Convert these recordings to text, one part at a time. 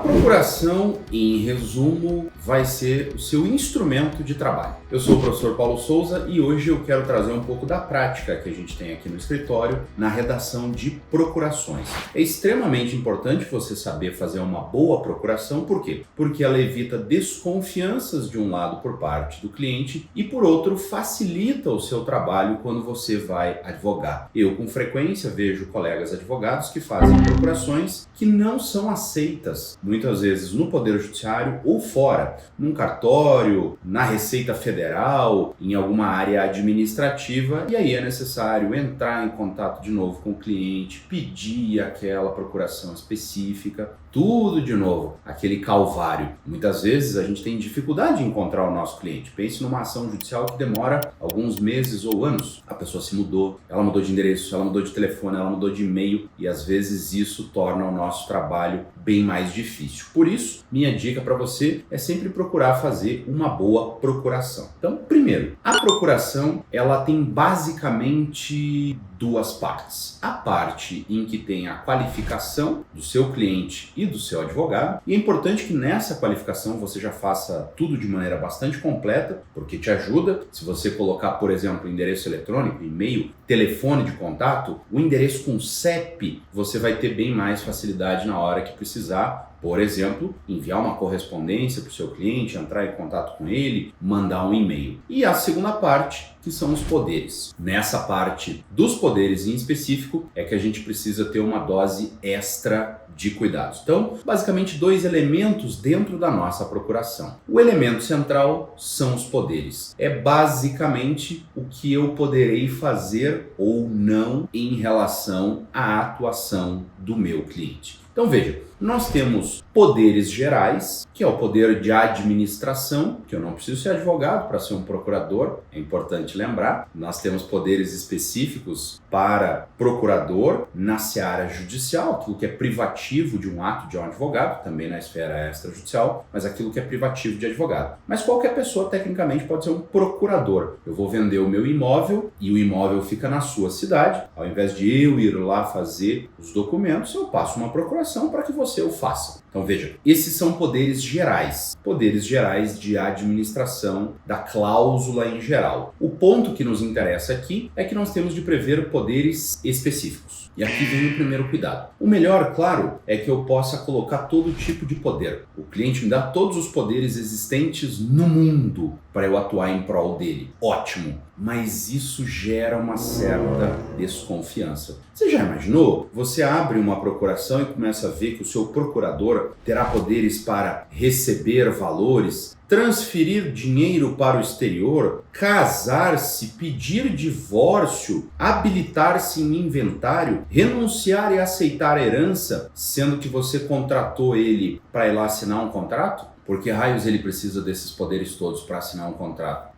procuração, em resumo, vai ser o seu instrumento de trabalho. Eu sou o professor Paulo Souza e hoje eu quero trazer um pouco da prática que a gente tem aqui no escritório na redação de procurações. É extremamente importante você saber fazer uma boa procuração, por quê? Porque ela evita desconfianças de um lado por parte do cliente e por outro facilita o seu trabalho quando você vai advogar. Eu com frequência vejo colegas advogados que fazem procurações que não são aceitas, muitas vezes no Poder Judiciário ou fora, num cartório, na Receita Federal, em alguma área administrativa, e aí é necessário entrar em contato de novo com o cliente, pedir aquela procuração específica, tudo de novo, aquele calvário. Muitas vezes a gente tem dificuldade em encontrar o nosso cliente. Pense numa ação judicial que demora alguns meses ou anos. A pessoa se mudou, ela mudou de endereço, ela mudou de telefone, ela mudou de e-mail e às vezes isso torna o nosso trabalho bem mais difícil. Por isso, minha dica para você é sempre procurar fazer uma boa procuração. Então, primeiro, a procuração ela tem basicamente duas partes. A parte em que tem a qualificação do seu cliente e do seu advogado. E é importante que nessa qualificação você já faça tudo de maneira bastante completa, porque te ajuda. Se você colocar, por exemplo, endereço eletrônico, e-mail, telefone de contato, o endereço com CEP, você vai ter bem mais facilidade na hora que precisar. Por exemplo, enviar uma correspondência para o seu cliente, entrar em contato com ele, mandar um e-mail. E a segunda parte, que são os poderes. Nessa parte dos poderes em específico, é que a gente precisa ter uma dose extra de cuidados. Então, basicamente, dois elementos dentro da nossa procuração. O elemento central são os poderes. É basicamente o que eu poderei fazer ou não em relação à atuação do meu cliente. Então veja, nós temos poderes gerais, que é o poder de administração, que eu não preciso ser advogado para ser um procurador, é importante lembrar. Nós temos poderes específicos para procurador na seara judicial, aquilo que é privativo de um ato de um advogado, também na esfera extrajudicial, mas aquilo que é privativo de advogado. Mas qualquer pessoa, tecnicamente, pode ser um procurador. Eu vou vender o meu imóvel e o imóvel fica na sua cidade. Ao invés de eu ir lá fazer os documentos, eu passo uma procuração para que você o faça. Então veja, esses são poderes gerais de administração da cláusula em geral. O ponto que nos interessa aqui é que nós temos de prever poderes específicos. E aqui vem o primeiro cuidado. O melhor, claro, é que eu possa colocar todo tipo de poder. O cliente me dá todos os poderes existentes no mundo para eu atuar em prol dele. Ótimo! Mas isso gera uma certa desconfiança. Você já imaginou? Você abre uma procuração e começa a ver que o seu procurador terá poderes para receber valores, transferir dinheiro para o exterior, casar-se, pedir divórcio, habilitar-se em inventário, renunciar e aceitar herança, sendo que você contratou ele para ir lá assinar um contrato? Por que raios ele precisa desses poderes todos para assinar um contrato?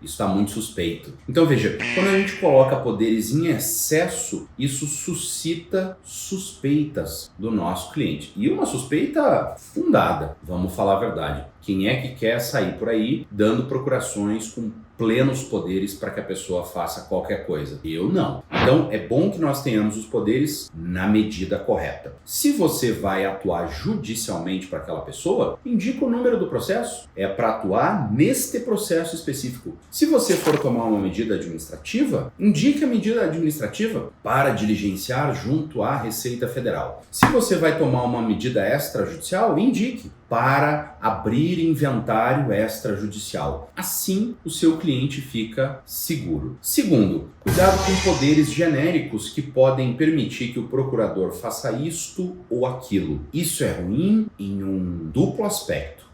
Isso está muito suspeito. Então veja, quando a gente coloca poderes em excesso, isso suscita suspeitas do nosso cliente. E uma suspeita fundada, vamos falar a verdade. Quem é que quer sair por aí dando procurações com plenos poderes para que a pessoa faça qualquer coisa? Eu não. Então é bom que nós tenhamos os poderes na medida correta. Se você vai atuar judicialmente para aquela pessoa, indica o número do processo. É para atuar neste processo específico. Se você for tomar uma medida administrativa, indique a medida administrativa para diligenciar junto à Receita Federal. Se você vai tomar uma medida extrajudicial, indique para abrir inventário extrajudicial. Assim, o seu cliente fica seguro. Segundo, cuidado com poderes genéricos que podem permitir que o procurador faça isto ou aquilo. Isso é ruim em um duplo aspecto.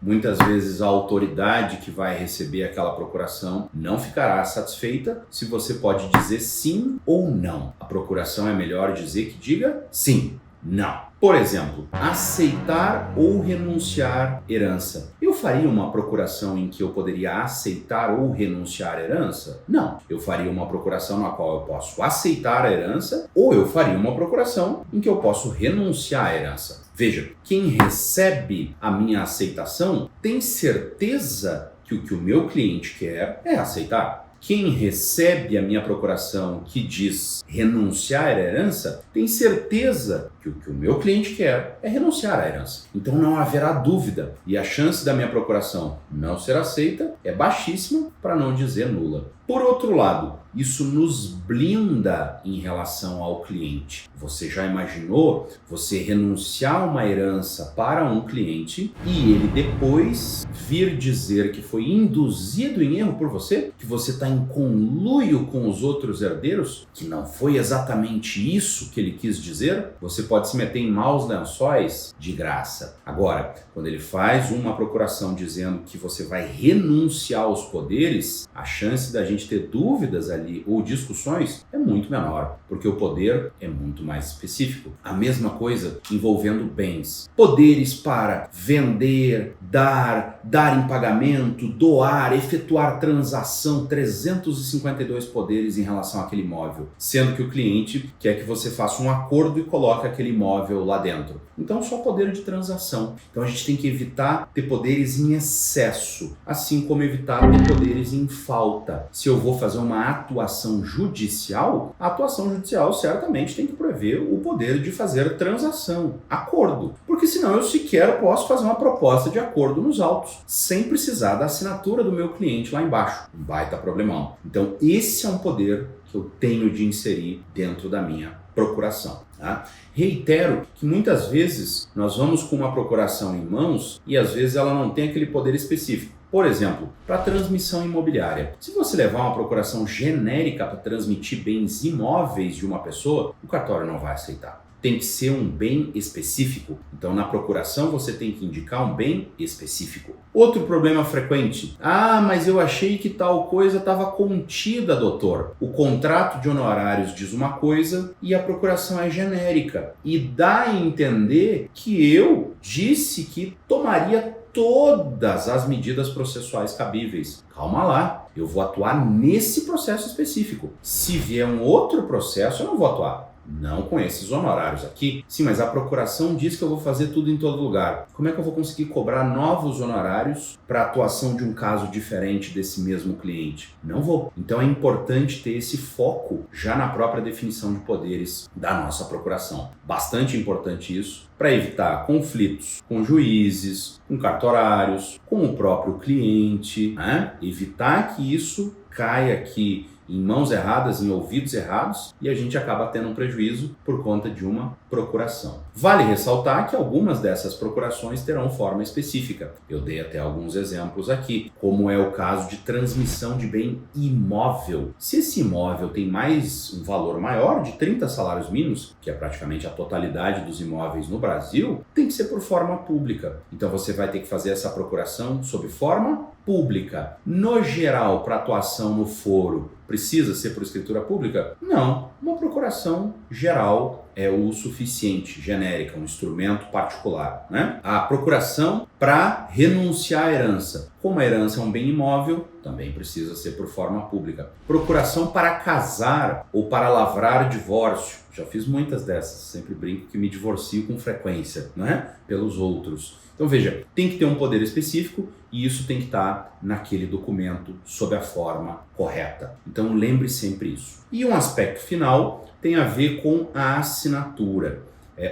Muitas vezes a autoridade que vai receber aquela procuração não ficará satisfeita se você pode dizer sim ou não. A procuração é melhor dizer que diga sim, não. Por exemplo, aceitar ou renunciar herança. Eu faria uma procuração em que eu poderia aceitar ou renunciar à herança? Não. Eu faria uma procuração na qual eu posso aceitar a herança ou eu faria uma procuração em que eu posso renunciar à herança. Veja, quem recebe a minha aceitação tem certeza que o meu cliente quer é aceitar. Quem recebe a minha procuração que diz renunciar à herança, tem certeza que o que o meu cliente quer é renunciar à herança. Então não haverá dúvida e a chance da minha procuração não ser aceita é baixíssima, para não dizer nula. Por outro lado, isso nos blinda em relação ao cliente. Você já imaginou você renunciar a uma herança para um cliente e ele depois vir dizer que foi induzido em erro por você? Que você está em conluio com os outros herdeiros? Que não foi exatamente isso que ele quis dizer? Você pode se meter em maus lençóis de graça. Agora, quando ele faz uma procuração dizendo que você vai renunciar aos poderes, a chance da gente ter dúvidas ali ou discussões é muito menor, porque o poder é muito mais específico. A mesma coisa envolvendo bens. Poderes para vender, dar em pagamento, doar, efetuar transação, 352 poderes em relação àquele imóvel, sendo que o cliente quer que você faça um acordo e coloque aquele imóvel lá dentro. Então só poder de transação. Então a gente tem que evitar ter poderes em excesso, assim como evitar ter poderes em falta. Se eu vou fazer uma atuação judicial, a atuação judicial certamente tem que prever o poder de fazer transação, acordo, porque senão eu sequer posso fazer uma proposta de acordo nos autos, sem precisar da assinatura do meu cliente lá embaixo. Um baita problemão. Então esse é um poder que eu tenho de inserir dentro da minha procuração. Tá? Reitero que muitas vezes nós vamos com uma procuração em mãos e às vezes ela não tem aquele poder específico. Por exemplo, para transmissão imobiliária. Se você levar uma procuração genérica para transmitir bens imóveis de uma pessoa, o cartório não vai aceitar. Tem que ser um bem específico. Então, na procuração, você tem que indicar um bem específico. Outro problema frequente. Mas eu achei que tal coisa estava contida, doutor. O contrato de honorários diz uma coisa e a procuração é genérica. E dá a entender que eu disse que tomaria todas as medidas processuais cabíveis. Calma lá, eu vou atuar nesse processo específico. Se vier um outro processo, eu não vou atuar. Não com esses honorários aqui. Sim, mas a procuração diz que eu vou fazer tudo em todo lugar. Como é que eu vou conseguir cobrar novos honorários para atuação de um caso diferente desse mesmo cliente? Não vou. Então é importante ter esse foco já na própria definição de poderes da nossa procuração. Bastante importante isso para evitar conflitos com juízes, com cartorários, com o próprio cliente, né? Evitar que isso caia aqui em mãos erradas, em ouvidos errados, e a gente acaba tendo um prejuízo por conta de uma procuração. Vale ressaltar que algumas dessas procurações terão forma específica. Eu dei até alguns exemplos aqui, como é o caso de transmissão de bem imóvel. Se esse imóvel tem um valor maior de 30 salários mínimos, que é praticamente a totalidade dos imóveis no Brasil, tem que ser por forma pública. Então você vai ter que fazer essa procuração sob forma pública. No geral, para atuação no foro, precisa ser por escritura pública? Não. Uma procuração geral é o suficiente, genérica, um instrumento particular, né? A procuração para renunciar à herança. Como a herança é um bem imóvel, também precisa ser por forma pública. Procuração para casar ou para lavrar divórcio. Já fiz muitas dessas, sempre brinco que me divorcio com frequência, né? Pelos outros. Então veja, tem que ter um poder específico e isso tem que estar naquele documento sob a forma correta. Então lembre sempre isso. E um aspecto final tem a ver com a assinatura.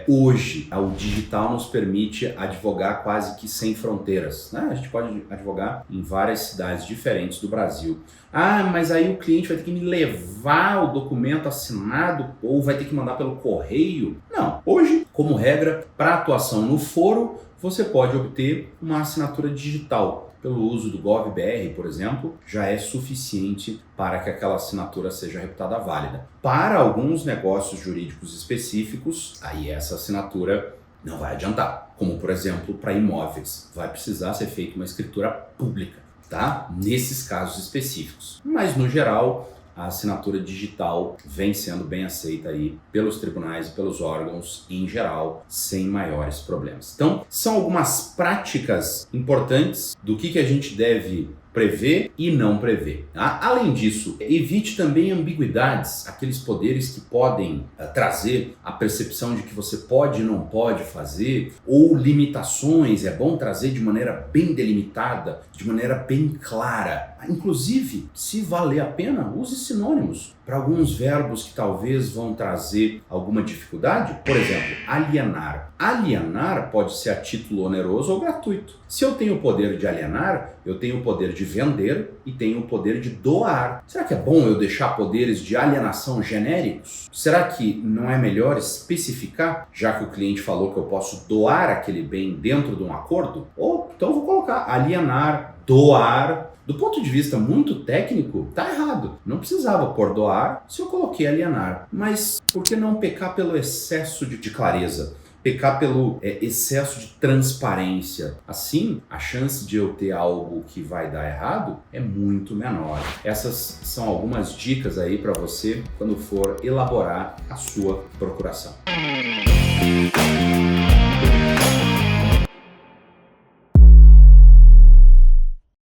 Hoje, o digital nos permite advogar quase que sem fronteiras, né? A gente pode advogar em várias cidades diferentes do Brasil. Mas aí o cliente vai ter que me levar o documento assinado ou vai ter que mandar pelo correio? Não. Hoje, como regra, para atuação no foro, você pode obter uma assinatura digital. Pelo uso do GovBR, por exemplo, já é suficiente para que aquela assinatura seja reputada válida. Para alguns negócios jurídicos específicos, aí essa assinatura não vai adiantar. Como, por exemplo, para imóveis. Vai precisar ser feita uma escritura pública, tá? Nesses casos específicos. Mas, no geral, a assinatura digital vem sendo bem aceita aí pelos tribunais e pelos órgãos em geral, sem maiores problemas. Então, são algumas práticas importantes do que a gente deve prever e não prever. Tá? Além disso, evite também ambiguidades, aqueles poderes que podem trazer a percepção de que você pode e não pode fazer, ou limitações, é bom trazer de maneira bem delimitada, de maneira bem clara. Inclusive, se valer a pena, use sinônimos para alguns verbos que talvez vão trazer alguma dificuldade. Por exemplo, alienar. Alienar pode ser a título oneroso ou gratuito. Se eu tenho o poder de alienar, eu tenho o poder de vender e tenho o poder de doar. Será que é bom eu deixar poderes de alienação genéricos? Será que não é melhor especificar, já que o cliente falou que eu posso doar aquele bem dentro de um acordo? Ou então eu vou colocar alienar, doar. Do ponto de vista muito técnico, tá errado. Não precisava pôr doar se eu coloquei alienar. Mas por que não pecar pelo excesso de clareza? Pecar pelo excesso de transparência. Assim, a chance de eu ter algo que vai dar errado é muito menor. Essas são algumas dicas aí para você quando for elaborar a sua procuração.